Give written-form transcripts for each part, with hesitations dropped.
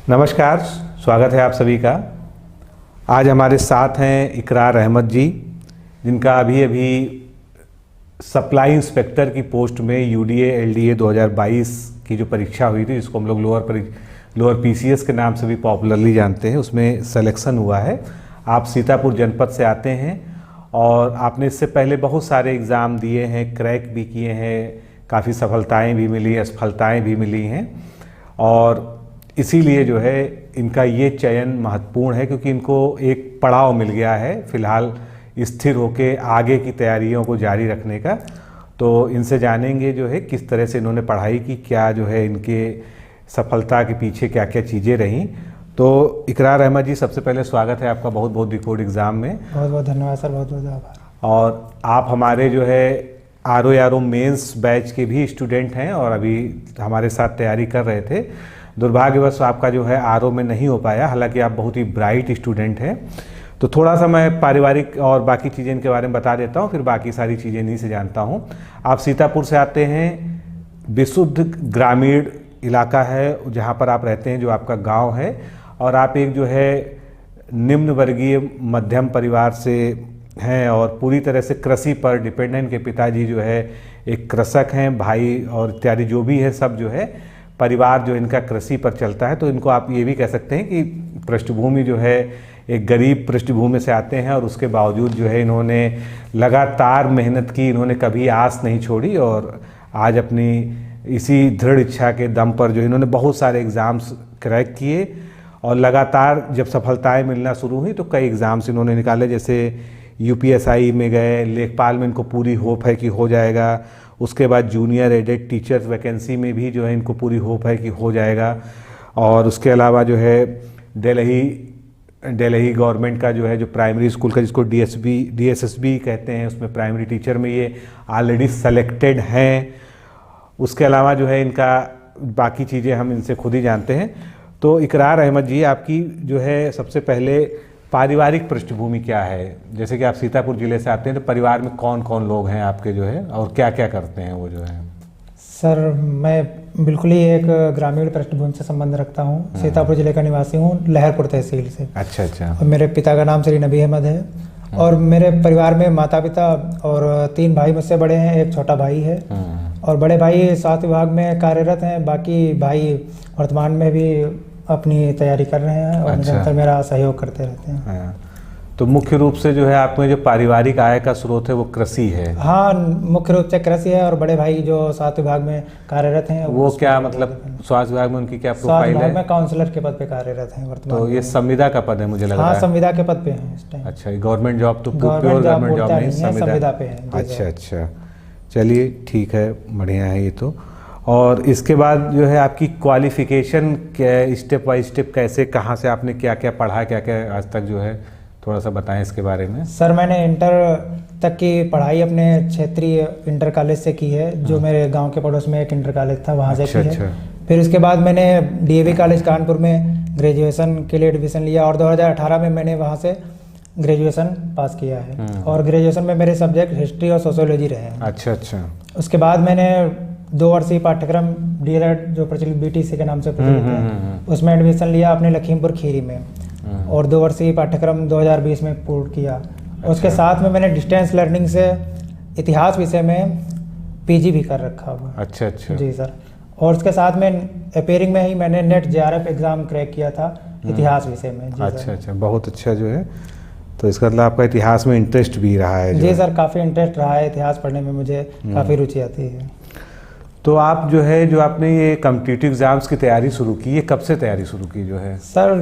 नमस्कार, स्वागत है आप सभी का। आज हमारे साथ हैं इकरार अहमद जी, जिनका अभी सप्लाई इंस्पेक्टर की पोस्ट में यूडीए एलडीए 2022 की जो परीक्षा हुई थी, जिसको हम लोग लोअर पीसीएस के नाम से भी पॉपुलरली जानते हैं, उसमें सिलेक्शन हुआ है। आप सीतापुर जनपद से आते हैं और आपने इससे पहले बहुत सारे एग्ज़ाम दिए हैं, क्रैक भी किए हैं, काफ़ी सफलताएँ भी मिली, असफलताएँ भी मिली हैं, और इसीलिए जो है इनका ये चयन महत्वपूर्ण है, क्योंकि इनको एक पड़ाव मिल गया है फ़िलहाल स्थिर होकर आगे की तैयारियों को जारी रखने का। तो इनसे जानेंगे जो है किस तरह से इन्होंने पढ़ाई की, क्या जो है इनके सफलता के पीछे क्या क्या चीज़ें रहीं। तो इकरार अहमद जी, सबसे पहले स्वागत है आपका बहुत बहुत डिकोड एग्ज़ाम में। बहुत बहुत धन्यवाद सर, बहुत बहुत आभार। और आप हमारे जो है आर मेंस बैच के भी स्टूडेंट हैं और अभी हमारे साथ तैयारी कर रहे थे। दुर्भाग्यवश आपका जो है आर में नहीं हो पाया, हालांकि आप बहुत ही ब्राइट स्टूडेंट हैं। तो थोड़ा सा मैं पारिवारिक और बाकी चीज़ें इनके बारे में बता देता हूँ, फिर बाकी सारी चीज़ें इन्हीं से जानता हूँ। आप सीतापुर से आते हैं, विशुद्ध ग्रामीण इलाका है जहाँ पर आप रहते हैं, जो आपका गाँव है, और आप एक जो है निम्न वर्गीय मध्यम परिवार से हैं और पूरी तरह से कृषि पर डिपेंडेंट। के पिताजी जो है एक कृषक हैं, भाई और इत्यादि जो भी है सब जो है परिवार जो इनका कृषि पर चलता है। तो इनको आप ये भी कह सकते हैं कि पृष्ठभूमि जो है एक गरीब पृष्ठभूमि से आते हैं, और उसके बावजूद जो है इन्होंने लगातार मेहनत की, इन्होंने कभी आस नहीं छोड़ी, और आज अपनी इसी दृढ़ इच्छा के दम पर जो इन्होंने बहुत सारे एग्ज़ाम्स क्रैक किए, और लगातार जब सफलताएँ मिलना शुरू हुई तो कई एग्ज़ाम्स इन्होंने निकाले, जैसे यूपीएसआई में गए, लेखपाल में इनको पूरी होप है कि हो जाएगा। उसके बाद जूनियर एडेड टीचर्स वैकेंसी में भी जो है इनको पूरी होप है कि हो जाएगा। और उसके अलावा जो है दिल्ली गवर्नमेंट का जो है जो प्राइमरी स्कूल का, जिसको डीएसएसबी कहते हैं, उसमें प्राइमरी टीचर में ये ऑलरेडी सेलेक्टेड हैं। उसके अलावा जो है इनका बाकी चीज़ें हम इनसे खुद ही जानते हैं। तो इकरार अहमद जी, आपकी जो है सबसे पहले पारिवारिक पृष्ठभूमि क्या है? जैसे कि आप सीतापुर ज़िले से आते हैं, तो परिवार में कौन कौन लोग हैं आपके जो है, और क्या क्या करते हैं वो जो है? सर, मैं बिल्कुल ही एक ग्रामीण पृष्ठभूमि से संबंध रखता हूँ। सीतापुर जिले का निवासी हूँ, लहरपुर तहसील से। अच्छा। और मेरे पिता का नाम श्री नबी अहमद है, और मेरे परिवार में माता पिता और 3 भाई मुझसे बड़े हैं, एक छोटा भाई है, और बड़े भाई स्वास्थ्य विभाग में कार्यरत हैं। बाकी भाई वर्तमान में भी अपनी तैयारी कर रहे हैं और निरंतर मेरा सहयोग करते रहते हैं। तो मुख्य रूप से जो है आप में जो पारिवारिक आय का स्रोत है वो कृषि है? हाँ, मुख्य रूप से कृषि है, और बड़े भाई जो स्वास्थ्य विभाग में कार्यरत हैं वो क्या मतलब स्वास्थ्य विभाग में उनकी क्या प्रोफाइल है? में काउंसलर के पद पे कार्यरत हैं वर्तमान। तो ये संविदा का पद है मुझे लग रहा है? हाँ, संविदा के पद पे हैं इस टाइम। अच्छा, गवर्नमेंट जॉब तो प्योर गवर्नमेंट जॉब नहीं, संविदा पे है। अच्छा, चलिए ठीक है, बढ़िया है ये तो। और इसके बाद जो है आपकी क्वालिफिकेशन क्या, स्टेप बाय स्टेप कैसे, कहाँ से आपने क्या क्या पढ़ा, क्या क्या आज तक जो है, थोड़ा सा बताएं इसके बारे में। सर, मैंने इंटर तक की पढ़ाई अपने क्षेत्रीय इंटर कॉलेज से की है, जो मेरे गांव के पड़ोस में एक इंटर कॉलेज था, वहाँ से की है। फिर उसके बाद मैंने डीएवी कॉलेज कानपुर में ग्रेजुएशन के लिए एडमिशन लिया, और 2018 में मैंने वहाँ से ग्रेजुएशन पास किया है। और ग्रेजुएशन में मेरे सब्जेक्ट हिस्ट्री और सोशियोलॉजी रहे हैं। अच्छा। उसके बाद मैंने 2 वर्षीय पाठ्यक्रम डीएलएड, जो प्रचलित बीटीसी के नाम से प्रचलित है, उसमें एडमिशन लिया अपने लखीमपुर खीरी में, और 2 वर्षीय पाठ्यक्रम 2020 में पूर्ण किया। उसके साथ में मैंने डिस्टेंस लर्निंग से इतिहास विषय में पीजी भी कर रखा हुआ। अच्छा जी सर। और उसके साथ में अपेयरिंग में ही मैंने नेट जेआरएफ एग्जाम क्रैक किया था इतिहास विषय में। अच्छा, बहुत अच्छा जो है। तो इसका मतलब आपका इतिहास में इंटरेस्ट भी रहा है? जी सर, काफ़ी इंटरेस्ट रहा है इतिहास पढ़ने में, मुझे काफ़ी रुचि आती है। तो आप जो है जो आपने ये कॉम्पिटिटिव एग्जाम्स की तैयारी शुरू की, ये कब से तैयारी शुरू की जो है? सर,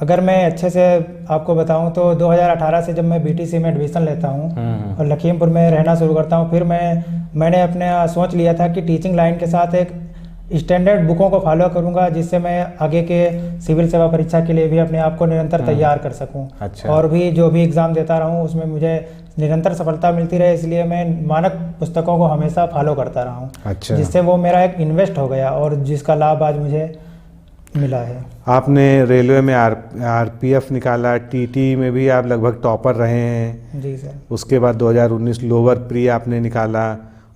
अगर मैं अच्छे से आपको बताऊं तो 2018 से जब मैं बीटीसी में एडमिशन लेता हूं और लखीमपुर में रहना शुरू करता हूं, फिर मैंने अपने सोच लिया था कि टीचिंग लाइन के साथ एक स्टैंडर्ड बुकों को फॉलो करूंगा, जिससे मैं आगे के सिविल सेवा परीक्षा के लिए भी अपने आप को निरंतर तैयार कर सकूं। अच्छा। और भी जो भी एग्ज़ाम देता रहूं उसमें मुझे निरंतर सफलता मिलती रहे, इसलिए मैं मानक पुस्तकों को हमेशा फॉलो करता रहा हूं। अच्छा। जिससे वो मेरा एक इन्वेस्ट हो गया, और जिसका लाभ आज मुझे मिला है। आपने रेलवे में आरपीएफ निकाला, टीटी में भी आप लगभग टॉपर रहे हैं। जी सर। उसके बाद 2019 लोअर प्री आपने निकाला,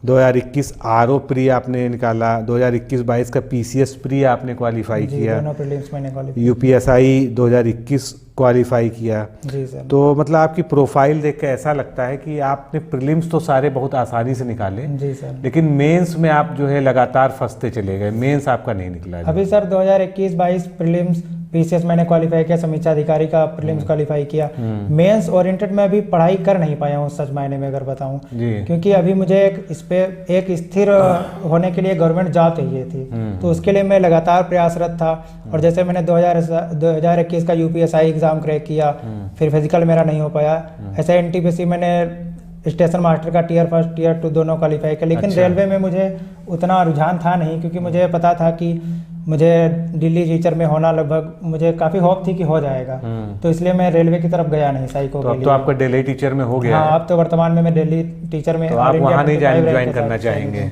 2021 आरओ प्री आपने निकाला, 2021-22 का पीसीएस प्री आपने क्वालिफाई किया, दोनों प्रीलिम्स मैंने क्वालिफाई, यूपीएसआई 2021 क्वालिफाई किया। जी सर। तो मतलब आपकी प्रोफाइल देख के ऐसा लगता है कि आपने प्रीलिम्स तो सारे बहुत आसानी से निकाले, जी सर, लेकिन मेंस में आप जो है लगातार फंसते चले गए, मेंस आपका नहीं निकला। अभी सर 2021-22 प्रीलिम्स पीसीएस मैंने क्वालिफाई किया, समीक्षा अधिकारी का प्रीलिम्स क्वालिफाई किया, मेंस ओरिएंटेड में अभी पढ़ाई कर नहीं पाया हूँ सच मायने में अगर बताऊँ, क्योंकि अभी मुझे एक स्थिर होने के लिए गवर्नमेंट जॉब चाहिए थी, तो उसके लिए मैं लगातार प्रयासरत था। और जैसे मैंने 2021 का यूपीएसआई एग्जाम क्रैक किया, फिर फिजिकल मेरा नहीं हो पाया, ऐसे एनटीपीसी मैंने स्टेशन मास्टर का टीयर 1 टीयर 2 दोनों क्वालिफाई किया, लेकिन रेलवे में मुझे उतना रुझान था नहीं, क्योंकि मुझे पता था कि मुझे दिल्ली टीचर में होना लगभग मुझे काफ़ी होप थी कि हो जाएगा, तो इसलिए मैं रेलवे की तरफ गया नहीं साइको के लिए। तो आपका दिल्ली टीचर में हो गया? हाँ, अब तो वर्तमान में मैं दिल्ली टीचर में, तो आप वहाँ नहीं ज्वाइन करना चाहेंगे?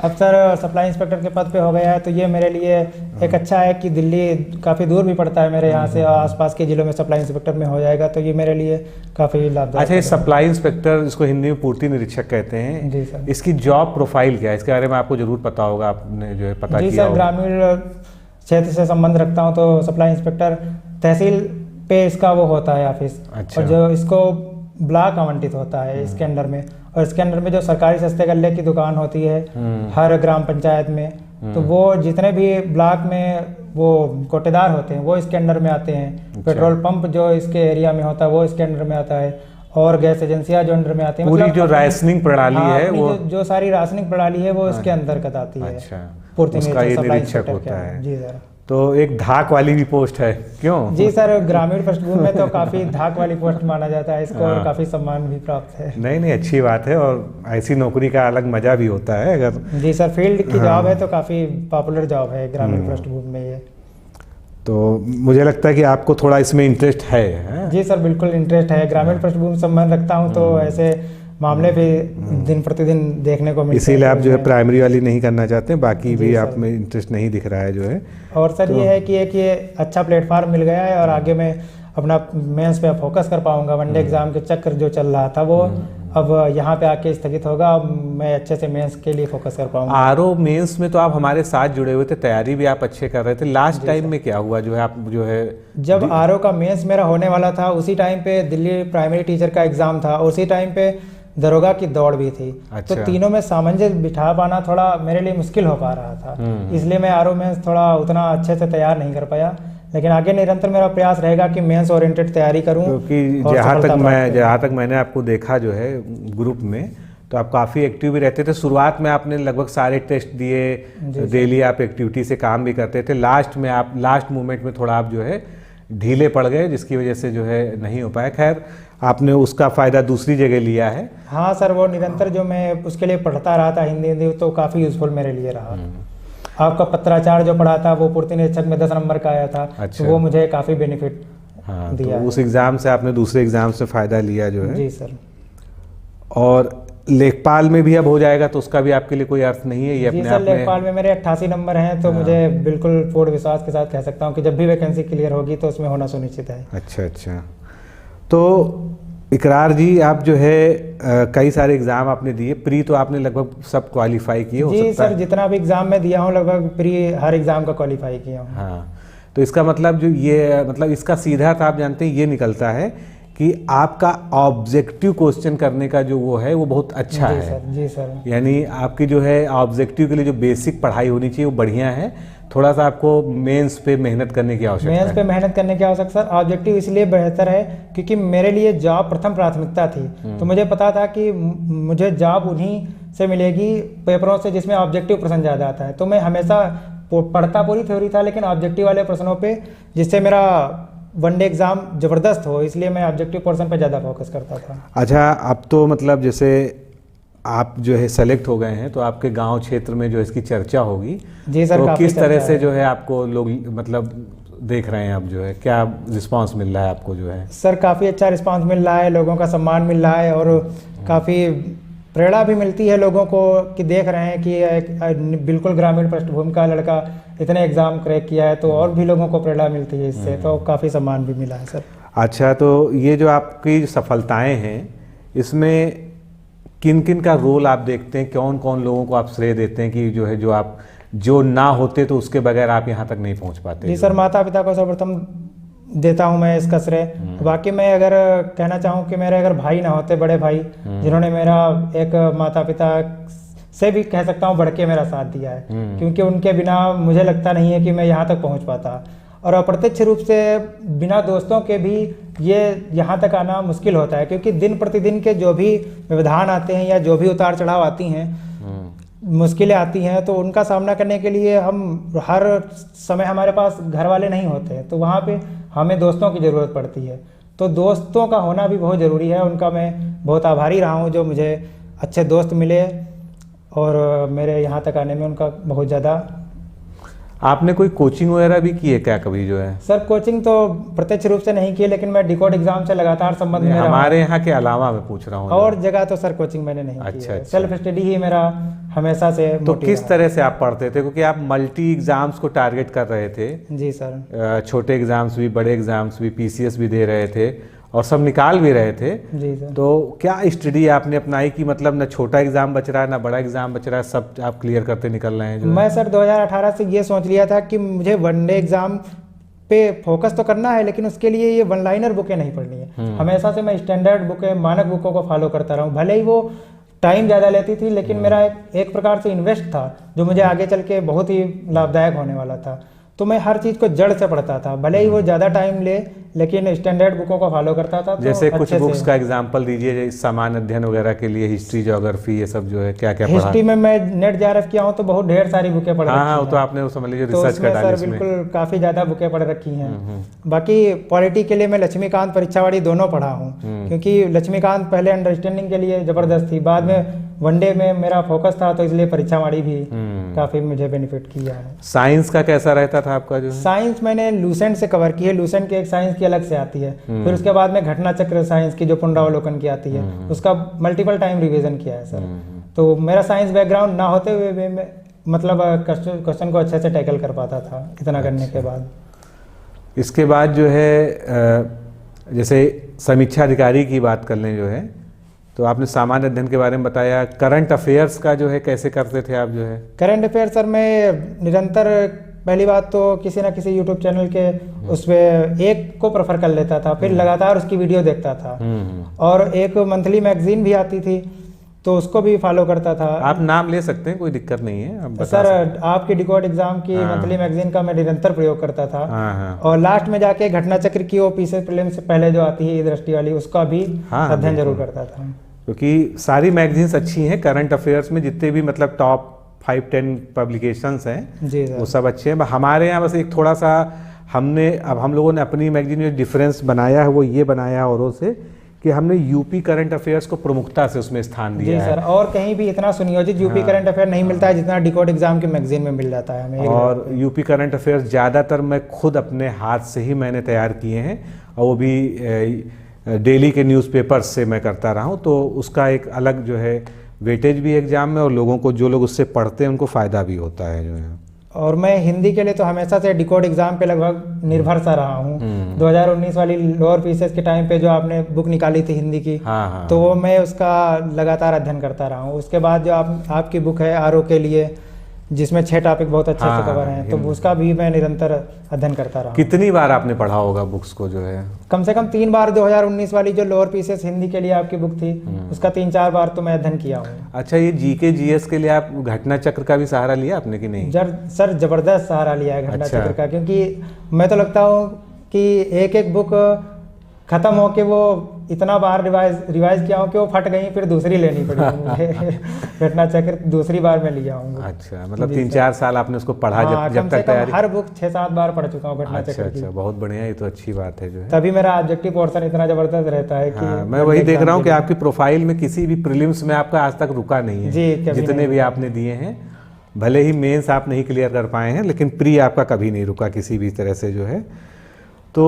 अब सर सप्लाई इंस्पेक्टर के पद पे हो गया है, तो ये मेरे लिए एक अच्छा है कि दिल्ली काफ़ी दूर भी पड़ता है मेरे यहाँ से, आसपास के जिलों में सप्लाई इंस्पेक्टर में हो जाएगा, तो ये मेरे लिए काफ़ी लाभदायक। अच्छा, ये सप्लाई इंस्पेक्टर, इसको हिंदी में पूर्ति निरीक्षक कहते हैं, जी सर, इसकी जॉब प्रोफाइल क्या है? इसके बारे में आपको जरूर पता होगा, आपने जो है पता किया। जी सर, ग्रामीण क्षेत्र से संबंध रखता हूँ, तो सप्लाई इंस्पेक्टर तहसील पे इसका वो होता है ऑफिस। अच्छा। और जो इसको ब्लॉक आवंटित होता है इसके अंडर में, और इसके अंडर में जो सरकारी सस्ते गल्ले की दुकान होती है हर ग्राम पंचायत में, तो वो जितने भी ब्लॉक में वो कोटेदार होते हैं वो इसके अंडर में आते हैं। अच्छा। पेट्रोल पंप जो इसके एरिया में होता है वो इसके अंडर में आता है, और गैस एजेंसियां जो अंडर में आती हैं, पूरी मतलब जो राशनिंग प्रणाली है वो जो सारी राशनिंग प्रणाली है वो इसके अंतर्गत आती है। अच्छा, पूर्ति उसका ये निरीक्षक होता है। जी सर। तो एक धाक वाली भी पोस्ट है, क्यों? जी सर, ग्रामीण पृष्ठभूमि में तो काफी धाक वाली पोस्ट माना जाता है इसको, और काफी सम्मान भी प्राप्त है। नहीं, अच्छी बात है, और ऐसी नौकरी का अलग मजा भी होता है अगर। जी सर, फील्ड की जॉब है तो काफी पॉपुलर जॉब है ग्रामीण पृष्ठभूमि में ये। तो मुझे लगता है कि आपको थोड़ा इसमें इंटरेस्ट है? जी सर, बिल्कुल इंटरेस्ट है, ग्रामीण पृष्ठभूमि से संबंध रखता हूँ, तो ऐसे मामले भी दिन प्रतिदिन देखने को मिलते हैं। इसीलिए आप जो है प्राइमरी वाली नहीं करना चाहते, बाकी भी आप में इंटरेस्ट नहीं दिख रहा है जो है। और सर ये है कि एक ये अच्छा प्लेटफॉर्म मिल गया है, और आगे मैं अपना मेंस पे फोकस कर पाऊंगा। वनडे एग्जाम के चक्कर जो चल रहा था वो अब यहाँ पे आके स्थगित होगा, अब मैं अच्छे से मेंस के लिए फोकस कर पाऊंगा। आरओ मेंस में तो आप हमारे साथ जुड़े हुए थे, तैयारी भी आप अच्छे कर रहे थे। लास्ट टाइम में क्या हुआ जो है, आप जो है जब आरओ का मेंस मेरा होने वाला था उसी टाइम पे दिल्ली प्राइमरी टीचर का एग्जाम था, उसी टाइम पे दरोगा की दौड़ भी थी। अच्छा। तो तीनों में सामंजस्य बिठा पाना थोड़ा मेरे लिए मुश्किल हो पा रहा था, इसलिए मैं आरओ मेंस थोड़ा उतना अच्छे से तैयार नहीं कर पाया, लेकिन आगे निरंतर मेरा प्रयास रहेगा कि मेंस ओरिएंटेड तैयारी करूं। क्योंकि जहाँ तक मैंने आपको देखा जो है ग्रुप में, तो आप काफ़ी एक्टिव भी रहते थे। शुरुआत में आपने लगभग सारे टेस्ट दिए, डेली आप एक्टिविटी से काम भी करते थे। लास्ट मोमेंट में थोड़ा आप जो है ढीले पड़ गए, जिसकी वजह से जो है नहीं हो पाया। खैर, आपने उसका फ़ायदा दूसरी जगह लिया है। हाँ सर, वो निरंतर जो मैं उसके लिए पढ़ता रहा था हिंदी, तो काफ़ी यूजफुल मेरे लिए रहा। आपका पत्राचार जो पढ़ा था वो पूर्ति निरीक्षक में 10 नंबर का आया था। अच्छा। तो वो मुझे काफ़ी बेनिफिट दिया। तो उस एग्ज़ाम से आपने दूसरे एग्ज़ाम से फ़ायदा लिया जो है। जी सर। और लेखपाल में भी अब हो जाएगा, तो उसका भी आपके लिए कोई अर्थ नहीं है? ये अपने आप में लेखपाल में मेरे 88 नंबर हैं, तो मुझे बिल्कुल पूर्ण विश्वास के साथ कह सकता हूँ कि जब भी वैकेंसी क्लियर होगी तो उसमें होना सुनिश्चित है। अच्छा। तो इकरार जी, आप जो है कई सारे एग्जाम आपने दिए, प्री तो आपने लगभग सब क्वालिफाई किए हो? जी सर, जितना भी एग्जाम मैं दिया हूँ लगभग प्री हर एग्जाम का क्वालिफाई किया हूँ। हाँ, तो इसका मतलब जो ये मतलब इसका सीधा था, आप जानते हैं ये निकलता है कि आपका ऑब्जेक्टिव क्वेश्चन करने का जो वो है वो बहुत अच्छा है। जी सर। यानी आपकी जो है ऑब्जेक्टिव के लिए जो बेसिक पढ़ाई होनी चाहिए वो बढ़िया है। थोड़ा सा आपको मेंस पे मेहनत करने की आवश्यकता है। मेंस पे मेहनत करने की आवश्यकता सर, ऑब्जेक्टिव इसलिए बेहतर है क्योंकि मेरे लिए जॉब प्रथम प्राथमिकता थी। तो मुझे पता था कि मुझे जॉब उन्हीं से मिलेगी पेपरों से जिसमें ऑब्जेक्टिव प्रश्न ज़्यादा आता है। तो मैं हमेशा पढ़ता पूरी थ्योरी था, लेकिन ऑब्जेक्टिव वाले प्रश्नों पे जिससे मेरा वनडे एग्जाम जबरदस्त हो, इसलिए मैं ऑब्जेक्टिव पोर्शन पे ज़्यादा फोकस करता था। अच्छा, अब तो मतलब जैसे आप जो है सेलेक्ट हो गए हैं, तो आपके गांव क्षेत्र में जो इसकी चर्चा होगी। जी सर। तो किस तरह से जो है आपको लोग मतलब देख रहे हैं, अब जो है क्या रिस्पांस मिल रहा है आपको जो है? सर काफ़ी अच्छा रिस्पांस मिल रहा है, लोगों का सम्मान मिल रहा है, और काफ़ी प्रेरणा भी मिलती है लोगों को कि देख रहे हैं कि एक बिल्कुल ग्रामीण पृष्ठभूमि का लड़का इतने एग्ज़ाम क्रैक किया है, तो और भी लोगों को प्रेरणा मिलती है इससे, तो काफ़ी सम्मान भी मिला है सर। अच्छा, तो ये जो आपकी सफलताएं हैं, इसमें किन किन का रोल आप देखते हैं, कौन कौन लोगों को आप श्रेय देते हैं कि जो है जो आप जो ना होते तो उसके बगैर आप यहाँ तक नहीं पहुँच पाते? जी सर, माता पिता को सर्वप्रथम देता हूँ मैं इसका श्रेय। बाकी मैं अगर कहना चाहूँ कि मेरे अगर भाई ना होते, बड़े भाई जिन्होंने मेरा एक माता पिता से भी कह सकता हूँ बढ़ के मेरा साथ दिया है, क्योंकि उनके बिना मुझे लगता नहीं है कि मैं यहाँ तक पहुँच पाता। और अप्रत्यक्ष रूप से बिना दोस्तों के भी ये यहाँ तक आना मुश्किल होता है, क्योंकि दिन प्रतिदिन के जो भी व्यवधान आते हैं या जो भी उतार चढ़ाव आती हैं, मुश्किलें आती हैं, तो उनका सामना करने के लिए हम हर समय हमारे पास घर वाले नहीं होते हैं, तो वहाँ पे हमें दोस्तों की ज़रूरत पड़ती है। तो दोस्तों का होना भी बहुत ज़रूरी है। उनका मैं बहुत आभारी रहा हूँ जो मुझे अच्छे दोस्त मिले और मेरे यहाँ तक आने में उनका बहुत ज़्यादा। आपने कोई कोचिंग वगैरह भी की है क्या कभी जो है? सर कोचिंग तो प्रत्यक्ष रूप से नहीं की, लेकिन मैं डिकोड एग्जाम से लगातार संबंध में हमारे यहाँ के अलावा मैं पूछ रहा हूँ। और जगह तो सर कोचिंग मैंने नहीं की है। सेल्फ स्टडी ही मेरा हमेशा से। तो किस तरह से आप पढ़ते थे, क्योंकि आप मल्टी एग्जाम्स को टारगेट कर रहे थे? जी सर, छोटे एग्जाम्स भी, बड़े एग्जाम्स भी, पीसीएस भी दे रहे थे और सब निकाल भी रहे थे। जी सर। तो क्या स्टडी आपने अपनाई कि मतलब ना छोटा एग्जाम बच रहा है ना बड़ा एग्जाम बच रहा है, सब आप क्लियर करते निकल रहे हैं? मैं सर 2018 से ये सोच लिया था कि मुझे वनडे एग्जाम पे फोकस तो करना है, लेकिन उसके लिए ये वन लाइनर बुकें नहीं पढ़नी है। हमेशा से मैं स्टैंडर्ड बुकें, मानक बुकों को फॉलो करता रहा हूँ। भले ही वो टाइम ज़्यादा लेती थी, लेकिन मेरा एक प्रकार से इन्वेस्ट था जो मुझे आगे चल के बहुत ही लाभदायक होने वाला था। तो मैं हर चीज़ को जड़ से पढ़ता था, भले ही वो ज़्यादा टाइम ले, लेकिन स्टैंडर्ड बुकों को फॉलो करता था। तो जैसे कुछ बुक्स का एग्जांपल दीजिए, सामान्य अध्ययन वगैरह के लिए, हिस्ट्री, ज्योग्राफी, ये सब जो है क्या क्या पढ़ा? हिस्ट्री में मैं नेट जेआरएफ किया हूँ तो बहुत ढेर सारी बुकें पढ़ रखी हैं। हाँ, वो तो आपने वो समझ लीजिए रिसर्च कर डाली इसमें। बिल्कुल काफ़ी ज़्यादा बुकें पढ़ रखी हैं। बाकी पॉलिटी के लिए मैं लक्ष्मीकांत परीक्षावाड़ी दोनों पढ़ा हूँ, क्योंकि लक्ष्मीकांत पहले अंडरस्टैंडिंग के लिए ज़बरदस्त थी, बाद में वनडे में मेरा फोकस था, तो इसलिए परीक्षावाड़ी भी काफ़ी मुझे बेनिफिट किया है। साइंस का कैसा रहता था आपका जो? साइंस मैंने लूसेंट से कवर की है। लूसेंट की एक साइंस की अलग से आती है, फिर उसके बाद में घटना चक्र साइंस की जो पुनरावलोकन की आती है, उसका मल्टीपल टाइम रिवीजन किया है सर। तो मेरा साइंस बैकग्राउंड ना होते हुए भी मैं मतलब क्वेश्चन को अच्छे से टैकल कर पाता था इतना करने के बाद। इसके बाद जो है जैसे समीक्षा अधिकारी की बात कर लें जो है, तो आपने सामान्य अध्ययन के बारे में बताया। करंट अफेयर्स का जो है कैसे करते थे आप जो है? करंट अफेयर सर मैं निरंतर, पहली बात तो किसी ना किसी यूट्यूब चैनल के उसमें एक को प्रेफर कर लेता था, फिर लगातार उसकी वीडियो देखता था। और एक मंथली मैगजीन भी आती थी तो उसको भी फॉलो करता था। आप नाम ले सकते हैं, कोई दिक्कत नहीं है। आप सर आपकी डिकोड एग्जाम की मंथली मैगजीन का मैं निरंतर प्रयोग करता था। और लास्ट में जाके घटना चक्र की वो पीछे प्रीलिम्स से पहले जो आती है दृष्टि वाली, उसका भी अध्ययन जरूर करता था, क्योंकि सारी मैगजीन्स अच्छी हैं। करंट अफेयर्स में जितने भी मतलब टॉप 5-10 पब्लिकेशंस हैं जी वो सब अच्छे हैं। हमारे यहाँ बस एक थोड़ा सा हम लोगों ने अपनी मैगजीन में डिफरेंस बनाया है, वो ये बनाया है औरों से कि हमने यूपी करंट अफेयर्स को प्रमुखता से उसमें स्थान दिया है। सर, और कहीं भी इतना सुनियोजित यूपी करंट अफेयर नहीं मिलता है जितना डिकोड एग्जाम की मैगजीन में मिल जाता है हमें। और यूपी करंट अफेयर्स ज़्यादातर मैं खुद अपने हाथ से ही मैंने तैयार किए हैं, और वो भी डेली के न्यूज़पेपर्स से मैं करता रहा हूँ। तो उसका एक अलग जो है वेटेज भी एग्जाम में, और लोगों को जो लोग उससे पढ़ते हैं उनको फ़ायदा भी होता है जो है। और मैं हिंदी के लिए तो हमेशा से डिकोड एग्जाम पे लगभग निर्भर सा रहा हूँ। 2019 वाली लोअर पीसेस के टाइम पे जो आपने बुक निकाली थी हिंदी की, तो वो मैं उसका लगातार अध्ययन करता रहा हूँ। उसके बाद जो आपकी बुक है आरओ के लिए, जिसमें 6 टॉपिक बहुत अच्छे से कवर हैं, तो उसका भी मैं निरंतर अध्ययन करता रहा। कितनी बार आपने पढ़ा होगा बुक्स को जो है? कम से कम 3 बार। 2019 वाली जो लोअर पीसेस हिंदी के लिए आपकी बुक थी, उसका 3-4 बार तो मैं अध्ययन किया हूँ। अच्छा, ये जीके जीएस के लिए आप घटना चक्र का भी सहारा लिया आपने कि नहीं? सर जबरदस्त सहारा लिया है घटना चक्र का, क्योंकि मैं तो लगता हूँ कि एक बुक खत्म हो के वो इतना बार रिवाइज किया हूँ कि वो फट गई, फिर दूसरी लेनी पड़ी मुझे। घटना चक्र दूसरी बार में लिया हूँ। अच्छा, मतलब 3-4 साल आपने उसको पढ़ा जब तक तैयारी? हर बुक 6-7 बार पढ़ चुका हूँ घटना चक्र की। अच्छा, बहुत बढ़िया, ये तो अच्छी बात है जो है। तभी मेरा ऑब्जेक्टिव पोर्शन इतना जबरदस्त रहता है कि मैं वही देख रहा हूँ कि आपकी प्रोफाइल में किसी भी प्रीलिम्स में आपका आज तक रुका नहीं है जी, जितने भी आपने दिए हैं। भले ही मेंस आप नहीं क्लियर कर पाए हैं, लेकिन प्री आपका कभी नहीं रुका किसी भी तरह से जो है। तो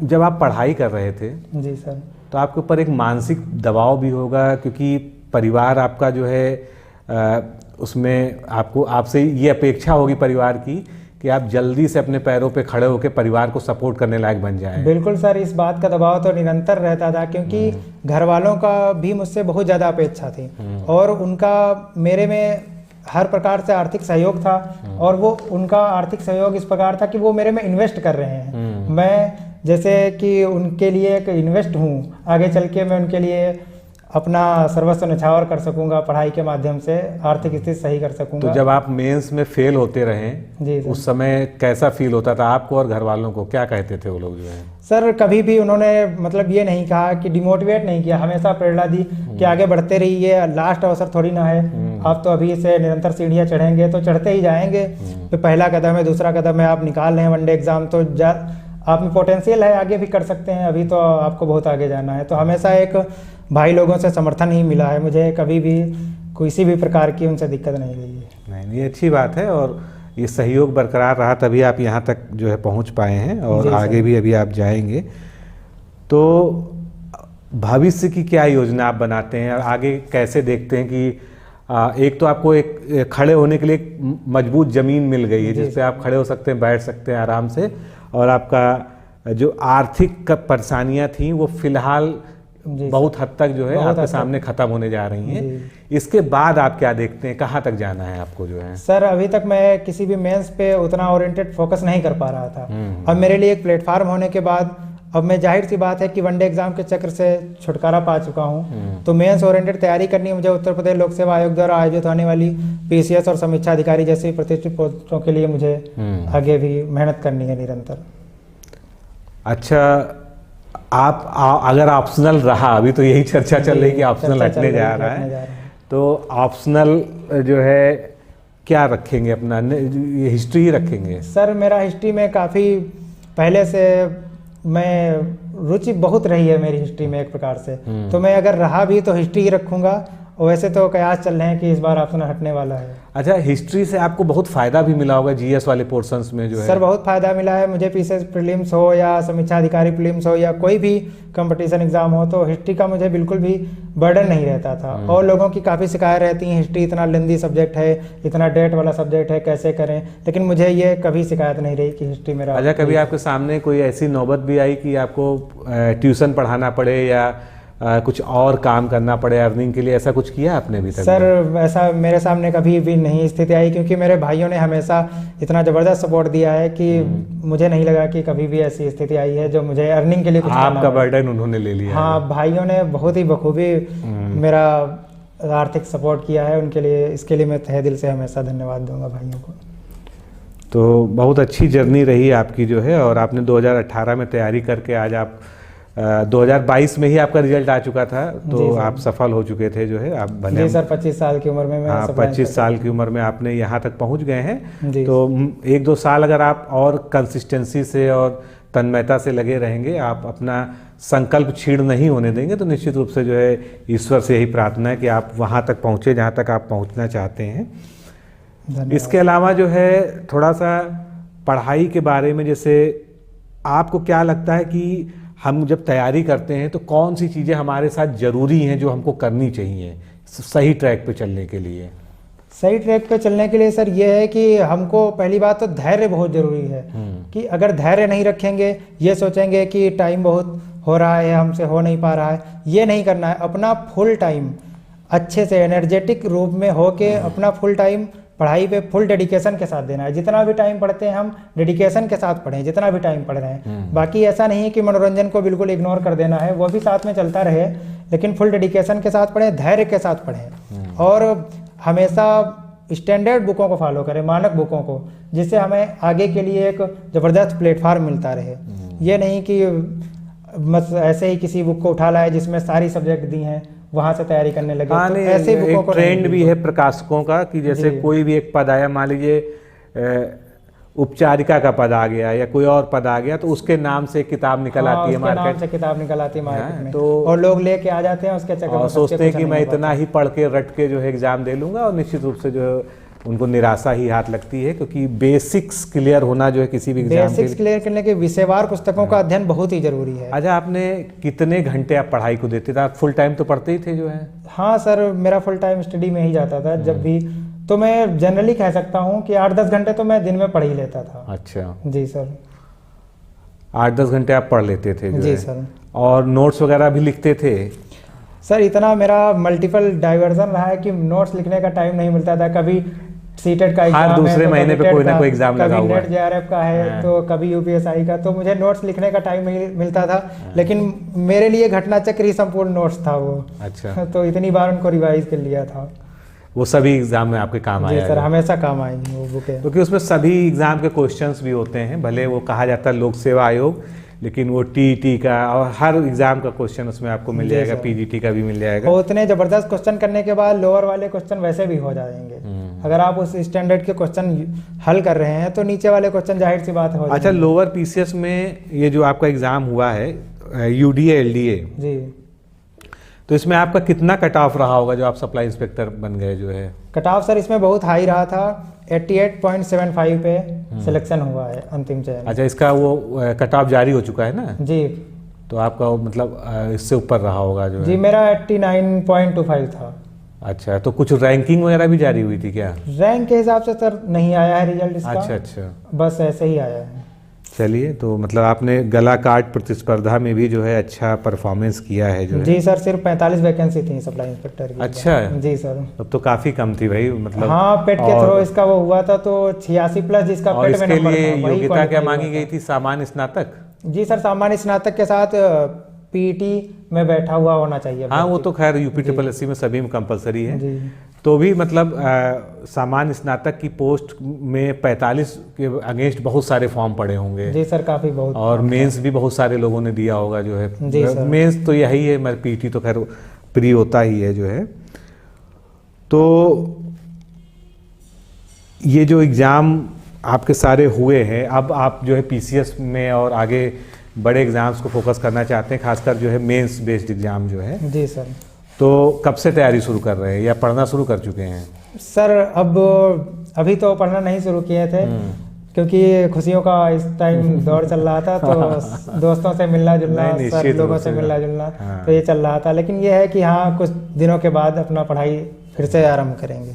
जब आप पढ़ाई कर रहे थे जी सर, तो आपके ऊपर एक मानसिक दबाव भी होगा, क्योंकि परिवार आपका जो है उसमें आपसे ये अपेक्षा होगी परिवार की कि आप जल्दी से अपने पैरों पे खड़े होकर परिवार को सपोर्ट करने लायक बन जाएं? बिल्कुल सर, इस बात का दबाव तो निरंतर रहता था, क्योंकि घर वालों का भी मुझसे बहुत ज़्यादा अपेक्षा थी और उनका मेरे में हर प्रकार से आर्थिक सहयोग था। और वो उनका आर्थिक सहयोग इस प्रकार था कि वो मेरे में इन्वेस्ट कर रहे हैं। मैं जैसे कि उनके लिए एक इन्वेस्ट हूँ, आगे चल के मैं उनके लिए अपना सर्वस्व न्यौछावर कर सकूंगा, पढ़ाई के माध्यम से आर्थिक स्थिति सही कर सकूंगा। तो जब आप मेंस में फेल होते रहे जी उस समय कैसा फील होता था आपको और घर वालों को? क्या कहते थे वो लोग जो है? सर कभी भी उन्होंने मतलब ये नहीं कहा कि डिमोटिवेट नहीं किया, हमेशा प्रेरणा दी कि आगे बढ़ते रहिए, लास्ट अवसर थोड़ी ना है, आप तो अभी से निरंतर सीढ़ियाँ चढ़ेंगे तो चढ़ते ही जाएंगे। तो पहला कदम है, दूसरा कदम है, आप निकाल रहे हैं वनडे एग्जाम, तो आप में पोटेंशियल है, आगे भी कर सकते हैं, अभी तो आपको बहुत आगे जाना है। तो हमेशा एक भाई लोगों से समर्थन ही मिला है मुझे, कभी भी किसी भी प्रकार की उनसे दिक्कत नहीं रही है। नहीं, अच्छी बात है और ये सहयोग बरकरार रहा तभी आप यहाँ तक जो है पहुँच पाए हैं और आगे भी अभी आप जाएंगे। तो भविष्य की क्या योजना आप बनाते हैं और आगे कैसे देखते हैं कि एक तो आपको एक खड़े होने के लिए एक मजबूत ज़मीन मिल गई है जिस पे आप खड़े हो सकते हैं, बैठ सकते हैं आराम से, और आपका जो आर्थिक परेशानियां थी वो फिलहाल बहुत हद तक जो है आपके सामने खत्म होने जा रही हैं। इसके बाद आप क्या देखते हैं, कहाँ तक जाना है आपको जो है? सर अभी तक मैं किसी भी मेंस पे उतना ओरिएंटेड फोकस नहीं कर पा रहा था। अब मेरे लिए एक प्लेटफार्म होने के बाद अब मैं जाहिर सी बात है कि वनडे एग्जाम के चक्र से छुटकारा पा चुका हूँ, तो मेंस ओरिएंटेड तैयारी करनी है मुझे। उत्तर प्रदेश लोक सेवा आयोग द्वारा आयोजित होने वाली PCS और समीक्षा अधिकारी जैसी प्रतिष्ठित पोस्टों के लिए मुझे आगे भी मेहनत करनी है निरंतर। अच्छा, आप अगर ऑप्शनल रहा, अभी तो यही चर्चा चल रही कि ऑप्शनल हटने जा रहा है, तो ऑप्शनल जो है क्या रखेंगे? अपना हिस्ट्री ही रखेंगे? सर मेरा हिस्ट्री में काफ़ी पहले से मैं रुचि बहुत रही है मेरी हिस्ट्री में एक प्रकार से, तो मैं अगर रहा भी तो हिस्ट्री ही रखूंगा। वैसे तो कयास चल रहे हैं कि इस बार ऑप्शन हटने वाला है। अच्छा, हिस्ट्री से आपको बहुत फायदा भी मिला होगा GS वाले पोर्शंस में जो है? सर बहुत फायदा मिला है मुझे। PCS प्रीलिम्स हो या समीक्षा अधिकारी प्रीलिम्स हो या कोई भी कंपटीशन एग्जाम हो, तो हिस्ट्री का मुझे बिल्कुल भी बर्डन नहीं रहता था। और लोगों की काफ़ी शिकायत रहती हैं, हिस्ट्री इतना लेंदी सब्जेक्ट है, इतना डेट वाला सब्जेक्ट है, कैसे करें, लेकिन मुझे ये कभी शिकायत नहीं रही कि हिस्ट्री मेरा। अच्छा, कभी आपके सामने कोई ऐसी नौबत भी आई कि आपको ट्यूशन पढ़ाना पड़े या कुछ और काम करना पड़े अर्निंग के लिए? ऐसा कुछ किया आपने अभी तक? सर ऐसा मेरे सामने कभी भी नहीं स्थिति आई, क्योंकि मेरे भाइयों ने हमेशा इतना ज़बरदस्त सपोर्ट दिया है कि मुझे नहीं लगा कि कभी भी ऐसी स्थिति आई है जो मुझे अर्निंग के लिए कुछ आपका बर्डन उन्होंने ले लिया? हाँ, भाइयों ने बहुत ही बखूबी मेरा आर्थिक सपोर्ट किया है, उनके लिए, इसके लिए मैं तहे दिल से हमेशा धन्यवाद दूंगा भाइयों को। तो बहुत अच्छी जर्नी रही आपकी जो है, और आपने 2018 में तैयारी करके आज आप 2022 में ही आपका रिजल्ट आ चुका था, तो आप सफल हो चुके थे जो है। आप भले जी सर 25 साल की उम्र में मैं 25 साल की उम्र में आपने यहाँ तक पहुँच गए हैं। तो 1-2 साल अगर आप और कंसिस्टेंसी से और तन्मयता से लगे रहेंगे, आप अपना संकल्प क्षीण नहीं होने देंगे, तो निश्चित रूप से जो है ईश्वर से यही प्रार्थना है कि आप वहाँ तक पहुँचे जहाँ तक आप पहुँचना चाहते हैं। इसके अलावा जो है थोड़ा सा पढ़ाई के बारे में, जैसे आपको क्या लगता है कि हम जब तैयारी करते हैं तो कौन सी चीज़ें हमारे साथ ज़रूरी हैं जो हमको करनी चाहिए सही ट्रैक पे चलने के लिए? सही ट्रैक पे चलने के लिए सर ये है कि हमको पहली बात तो धैर्य बहुत ज़रूरी है। कि अगर धैर्य नहीं रखेंगे, ये सोचेंगे कि टाइम बहुत हो रहा है, हमसे हो नहीं पा रहा है, ये नहीं करना है। अपना फुल टाइम अच्छे से एनर्जेटिक रूप में होके अपना फुल टाइम पढ़ाई पे फुल डेडिकेशन के साथ देना है। जितना भी टाइम पढ़ते हैं हम डेडिकेशन के साथ पढ़ें, जितना भी टाइम पढ़ रहे हैं। बाकी ऐसा नहीं है कि मनोरंजन को बिल्कुल इग्नोर कर देना है, वो भी साथ में चलता रहे, लेकिन फुल डेडिकेशन के साथ पढ़ें, धैर्य के साथ पढ़ें, और हमेशा स्टैंडर्ड बुकों को फॉलो करें, मानक बुकों को, जिससे हमें आगे के लिए एक ज़बरदस्त प्लेटफार्म मिलता रहे। ये नहीं कि बस ऐसे ही किसी बुक को उठा लाए जिसमें सारी सब्जेक्ट दी हैं, वहाँ से तैयारी करने लगे। हाँ, तो ऐसे बुकों को ट्रेंड भी है प्रकाशकों का कि जैसे कोई भी एक पद आया, मान लीजिए उपचारिका का पद आ गया या कोई और पद आ गया, तो उसके नाम से किताब निकल आती है मार्केट, नाम से किताब निकल आती है मार्केट में, तो और लोग लेके आ जाते हैं उसके चक्कर में, सोचते हैं कि मैं इतना ही पढ़ के रट के जो है एग्जाम दे लूंगा, और निश्चित रूप से जो है उनको निराशा ही हाथ लगती है, क्योंकि बेसिक्स क्लियर होना जो है किसी भी एग्जाम बेसिक्स क्लियर करने के विषयवार पुस्तकों का अध्ययन बहुत ही जरूरी है। अच्छा, आपने कितने घंटे आप पढ़ाई को देते थे? आप फुल टाइम तो पढ़ते ही थे जो है? हाँ सर, मेरा फुल टाइम स्टडी में ही जाता था जब भी, तो मैं जनरली कह सकता हूँ कि 8-10 घंटे तो मैं दिन में पढ़ ही लेता था। अच्छा, जी सर। 8-10 घंटे आप पढ़ लेते थे जो जी है। सर। और नोट्स वगैरह भी लिखते थे? सर इतना मेरा मल्टीपल डाइवर्जन रहा है कि नोट्स लिखने का टाइम नहीं मिलता था। कभी सीटेट का एग्जाम हर है दूसरे तो महीने कभी पे कोई टेट ना का, कोई एग्जाम लगा कभी हुआ नेट है। जेआरएफ का है हाँ। तो कभी यूपीएसआई का, तो मुझे नोट्स लिखने का टाइम नहीं मिलता था। लेकिन मेरे लिए घटना चक्र ही संपूर्ण नोट्स था वो। अच्छा, तो इतनी बार उनको रिवाइज कर लिया था। वो सभी एग्जाम में आपके काम जी आया सर, है? हमेशा काम आएंगी वो बुकें। क्योंकि उसमें सभी एग्जाम के क्वेश्चंस भी होते हैं, भले वो कहा जाता है लोक सेवा आयोग, लेकिन वो टीईटी का और हर एग्जाम का क्वेश्चन उसमें आपको मिल जी जाएगा, सर। पीजीटी का भी मिल जाएगा। और उतने जबरदस्त क्वेश्चन करने के बाद लोअर वाले क्वेश्चन वैसे भी हो जाएंगे। अगर आप उस स्टैंडर्ड के क्वेश्चन हल कर रहे हैं तो नीचे वाले क्वेश्चन जाहिर सी बात हो अच्छा, जाएंगे। लोअर पीसीएस में ये जो आपका एग्जाम हुआ है यूडीए एलडीए, जी, तो इसमें आपका कितना कट ऑफ रहा होगा जो आप सप्लाई इंस्पेक्टर बन गए जो है? कट ऑफ सर इसमें बहुत हाई रहा था। 88.75 पे सिलेक्शन हुआ है अंतिम चयन। अच्छा, इसका वो कट ऑफ जारी हो चुका है ना? जी। तो आपका वो मतलब इससे ऊपर रहा होगा जो जी है? मेरा 89.25 था। अच्छा, तो कुछ रैंकिंग वगैरह भी जारी हुई थी क्या? रैंक के हिसाब से सर नहीं आया है रिजल्ट इसका। अच्छा अच्छा, बस ऐसे ही आया है। चलिए, तो मतलब आपने गला काट प्रतिस्पर्धा में भी जो है अच्छा परफॉर्मेंस किया है जो है? जी सर, सिर्फ 45 वैकेंसी थी सप्लाई इंस्पेक्टर की। अच्छा, जी सर। तब तो काफी कम थी भाई, मतलब। हाँ, पेट के थ्रू इसका वो हुआ था तो 86 प्लस जिसका और पेट में इसके नंबर लिए था, वही योग्यता क्या qualify मांगी हुआ गई था। थी? सामान्य स्नातक? जी सर, सामान्य स्नातक के साथ पीईटी में बैठा हुआ होना चाहिए। हाँ, वो तो खैर यूपी ट्रिपल में सभी में कंपलसरी है। जी। तो भी मतलब सामान्य स्नातक की पोस्ट में 45 के अगेंस्ट बहुत सारे फॉर्म पड़े होंगे। जी सर, काफी बहुत। और मेंस भी बहुत सारे लोगों ने दिया होगा जो है। जी सर। मेंस तो यही है, मगर पीटी तो खैर प्री होता ही है जो है। तो ये जो एग्ज़ाम आपके सारे हुए हैं, अब आप जो है पीसीएस में और आगे बड़े एग्ज़ाम्स को फोकस करना चाहते हैं, खासकर जो है मेंस बेस्ड एग्ज़ाम जो है। जी सर। तो कब से तैयारी शुरू कर रहे हैं या पढ़ना शुरू कर चुके हैं? सर अभी तो पढ़ना नहीं शुरू किए थे क्योंकि खुशियों का इस टाइम दौर चल रहा था तो दोस्तों से मिलना जुलना, सर लोगों से मिलना जुलना, तो ये चल रहा था। लेकिन ये है कि हाँ, कुछ दिनों के बाद अपना पढ़ाई फिर से आरंभ करेंगे।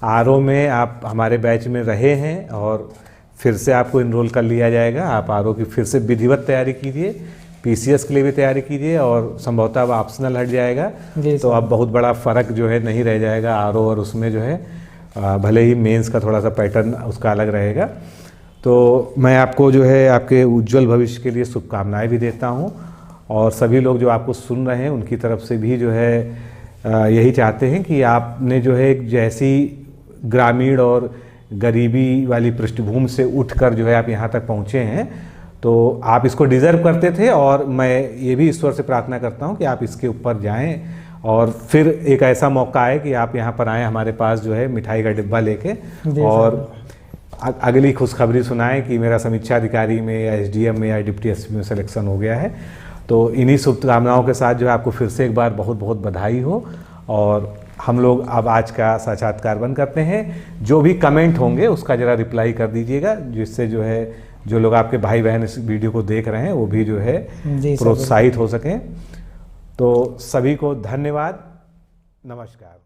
आरओ में आप हमारे बैच में रहे हैं और फिर से आपको इनरोल कर लिया जाएगा। आप आरओ की फिर से विधिवत तैयारी कीजिए, पीसीएस के लिए भी तैयारी कीजिए, और संभवतः अब ऑप्शनल हट जाएगा तो अब बहुत बड़ा फ़र्क जो है नहीं रह जाएगा आरओ और उसमें जो है। भले ही मेंस का थोड़ा सा पैटर्न उसका अलग रहेगा। तो मैं आपको जो है आपके उज्जवल भविष्य के लिए शुभकामनाएं भी देता हूं, और सभी लोग जो आपको सुन रहे हैं उनकी तरफ से भी जो है यही चाहते हैं कि आपने जो है एक जैसी ग्रामीण और गरीबी वाली पृष्ठभूमि से उठकर जो है आप यहाँ तक पहुँचे हैं, तो आप इसको डिज़र्व करते थे। और मैं ये भी ईश्वर से प्रार्थना करता हूँ कि आप इसके ऊपर जाएं और फिर एक ऐसा मौका आए कि आप यहाँ पर आएँ हमारे पास जो है मिठाई का डिब्बा लेके, और अगली खुशखबरी सुनाएं कि मेरा समीक्षा अधिकारी में या एसडीएम में या डिप्टी एसपी में सिलेक्शन हो गया है। तो इन्हीं शुभकामनाओं के साथ जो है आपको फिर से एक बार बहुत बहुत बधाई हो। और हम लोग अब आज का साक्षात्कार बंद करते हैं। जो भी कमेंट होंगे उसका ज़रा रिप्लाई कर दीजिएगा, जिससे जो है जो लोग आपके भाई बहन इस वीडियो को देख रहे हैं वो भी जो है प्रोत्साहित हो सकें। तो सभी को धन्यवाद, नमस्कार।